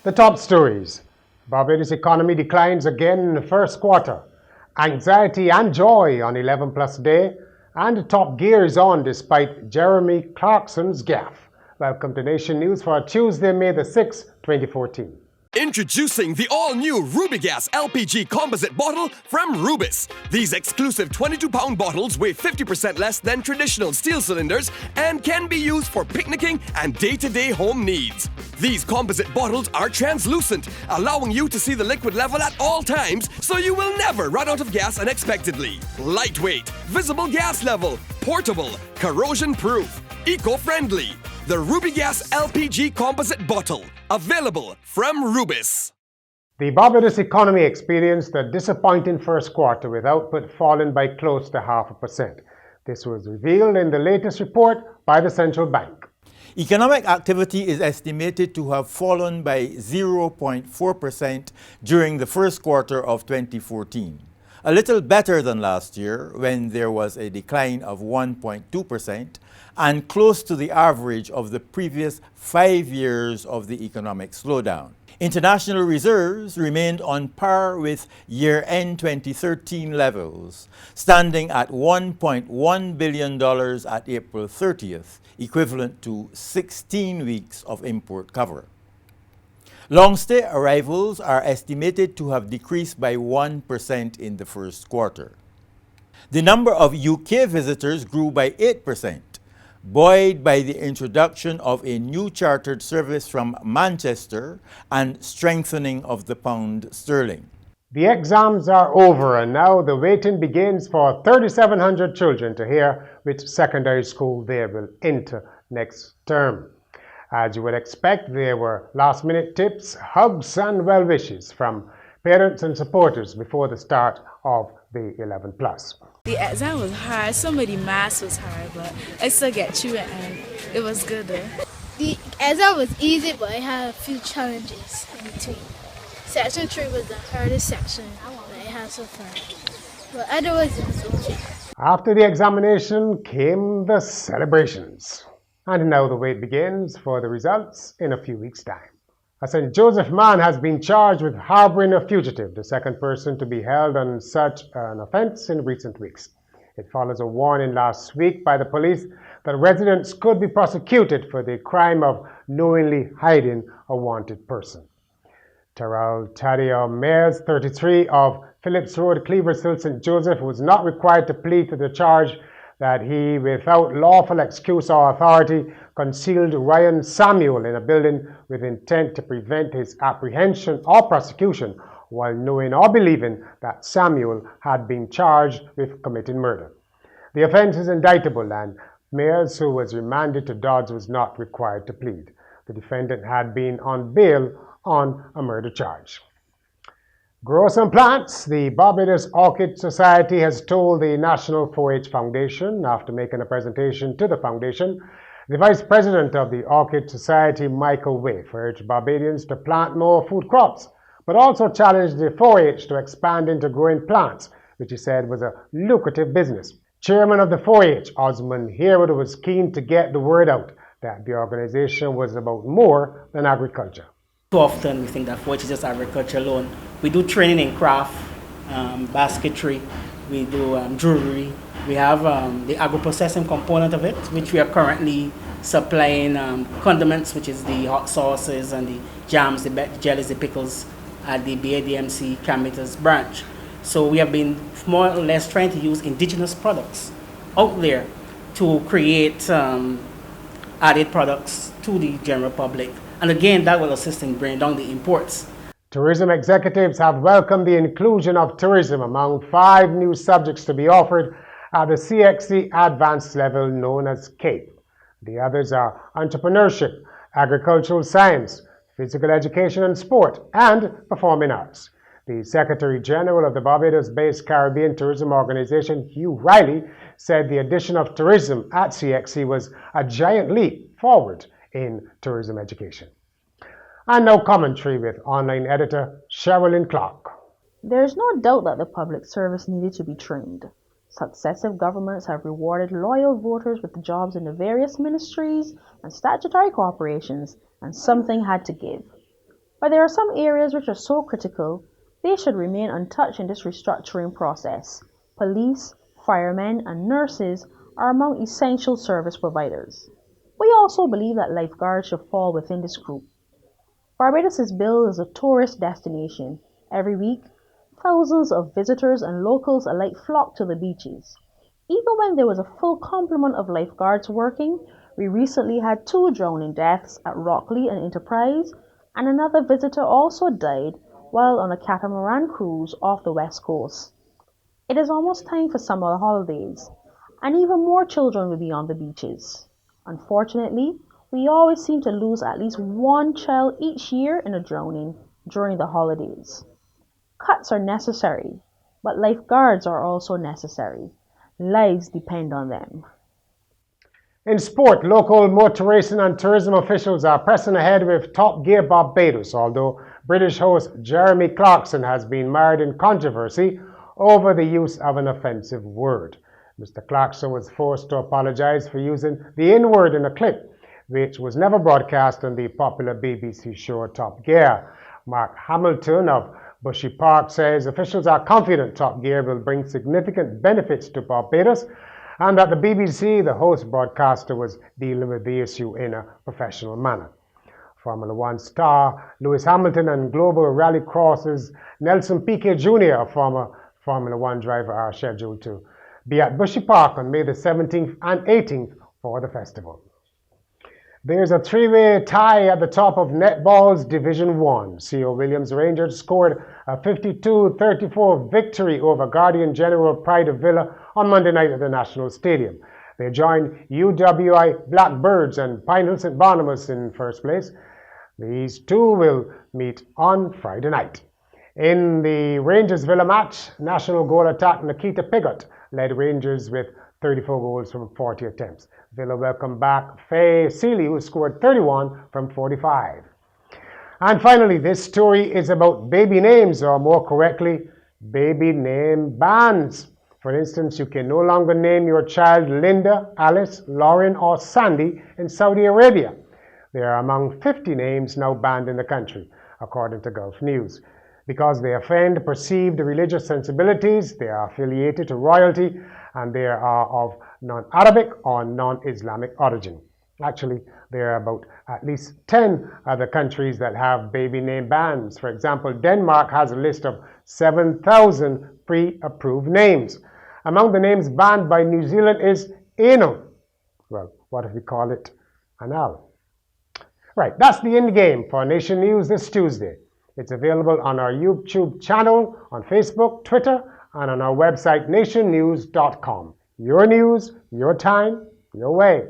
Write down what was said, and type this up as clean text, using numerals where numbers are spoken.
The top stories. Barbados economy declines again in the first quarter. Anxiety and joy on 11 plus day. And top gear is on despite Jeremy Clarkson's gaffe. Welcome to Nation News for Tuesday, May the 6th, 2014. Introducing the all-new Rubigas LPG composite bottle from Rubis. These exclusive 22-pound bottles weigh 50% less than traditional steel cylinders and can be used for picnicking and day-to-day home needs. These composite bottles are translucent, allowing you to see the liquid level at all times, so you will never run out of gas unexpectedly. Lightweight, visible gas level, portable, corrosion-proof, eco-friendly. The Rubigas LPG composite bottle, available from Rubis. The Barbados economy experienced a disappointing first quarter with output falling by close to 0.5%. This was revealed in the latest report by the central bank. Economic activity is estimated to have fallen by 0.4% during the first quarter of 2014. A little better than last year, when there was a decline of 1.2%, and close to the average of the previous 5 years of the economic slowdown. International reserves remained on par with year-end 2013 levels, standing at $1.1 billion at April 30th, equivalent to 16 weeks of import cover. Long-stay arrivals are estimated to have decreased by 1% in the first quarter. The number of UK visitors grew by 8%, buoyed by the introduction of a new chartered service from Manchester and strengthening of the pound sterling. The exams are over and now the waiting begins for 3,700 children to hear which secondary school they will enter next term. As you would expect, there were last-minute tips, hugs and well wishes from parents and supporters before the start of the 11 plus. The exam was hard, some of the maths was hard, but I still get through it and it was good though. The exam was easy, but I had a few challenges in between. Section 3 was the hardest section that I had so far, but otherwise it was okay. After the examination came the celebrations. And now the wait begins for the results in a few weeks' time. A St. Joseph man has been charged with harboring a fugitive, the second person to be held on such an offense in recent weeks. It follows a warning last week by the police that residents could be prosecuted for the crime of knowingly hiding a wanted person. Terrell Tadeo Mayers, 33, of Phillips Road, Cleaversville, St. Joseph, was not required to plead to the charge that he, without lawful excuse or authority, concealed Ryan Samuel in a building with intent to prevent his apprehension or prosecution, while knowing or believing that Samuel had been charged with committing murder. The offense is indictable, and Mayers, who was remanded to Dodds, was not required to plead. The defendant had been on bail on a murder charge. Grow some plants. The Barbados Orchid Society has told the National 4-H Foundation, after making a presentation to the foundation, the Vice President of the Orchid Society, Michael Waif, urged Barbadians to plant more food crops, but also challenged the 4-H to expand into growing plants, which he said was a lucrative business. Chairman of the 4-H, Osmond Harewood, was keen to get the word out that the organization was about more than agriculture. Too often we think that 4-H is just agriculture alone. We do training in craft, basketry, we do jewelry. We have the agro-processing component of it, which we are currently supplying condiments, which is the hot sauces and the jams, the jellies, the pickles at the BADMC Camitas branch. So we have been more or less trying to use indigenous products out there to create added products to the general public. And again, that will assist in bringing down the imports. Tourism executives have welcomed the inclusion of tourism among 5 new subjects to be offered at the CXC advanced level known as CAPE. The others are entrepreneurship, agricultural science, physical education and sport, and performing arts. The Secretary General of the Barbados-based Caribbean Tourism Organization, Hugh Riley, said the addition of tourism at CXC was a giant leap forward in tourism education. And now commentary with online editor Sherilyn Clark. There is no doubt that the public service needed to be trained. Successive governments have rewarded loyal voters with jobs in the various ministries and statutory corporations, and something had to give. But there are some areas which are so critical, they should remain untouched in this restructuring process. Police, firemen, and nurses are among essential service providers. We also believe that lifeguards should fall within this group. Barbados is billed as a tourist destination. Every week, thousands of visitors and locals alike flock to the beaches. Even when there was a full complement of lifeguards working, we recently had 2 drowning deaths at Rockley and Enterprise, and another visitor also died while on a catamaran cruise off the west coast. It is almost time for summer holidays, and even more children will be on the beaches. Unfortunately, we always seem to lose at least one child each year in a drowning during the holidays. Cuts are necessary, but lifeguards are also necessary. Lives depend on them. In sport, local motor racing and tourism officials are pressing ahead with Top Gear Barbados, although British host Jeremy Clarkson has been mired in controversy over the use of an offensive word. Mr. Clarkson was forced to apologize for using the N-word in a clip, which was never broadcast on the popular BBC show Top Gear. Mark Hamilton of Bushy Park says officials are confident Top Gear will bring significant benefits to Barbados and that the BBC, the host broadcaster, was dealing with the issue in a professional manner. Formula One star Lewis Hamilton and Global Rallycross's Nelson Piquet Jr., a former Formula One driver, are scheduled to be at Bushy Park on May the 17th and 18th for the festival. There's a 3-way tie at the top of netball's Division 1. CO Williams Rangers scored a 52-34 victory over Guardian General Pride of Villa on Monday night at the National Stadium. They joined UWI Blackbirds and Pinehills St. Barnabas in first place. These two will meet on Friday night. In the Rangers-Villa match, national goal attack Nikita Pigott led Rangers with 34 goals from 40 attempts. Villa welcomed back Faye Seeley, who scored 31 from 45. And finally, this story is about baby names, or more correctly, baby name bans. For instance, you can no longer name your child Linda, Alice, Lauren, or Sandy in Saudi Arabia. They are among 50 names now banned in the country, according to Gulf News. Because they offend perceived religious sensibilities, they are affiliated to royalty, and they are of non-Arabic or non-Islamic origin. Actually, there are about at least 10 other countries that have baby name bans. For example, Denmark has a list of 7,000 pre-approved names. Among the names banned by New Zealand is Eno. Well, what if we call it Anal? Right, that's the end game for Nation News this Tuesday. It's available on our YouTube channel, on Facebook, Twitter, and on our website, nationnews.com. Your news, your time, your way.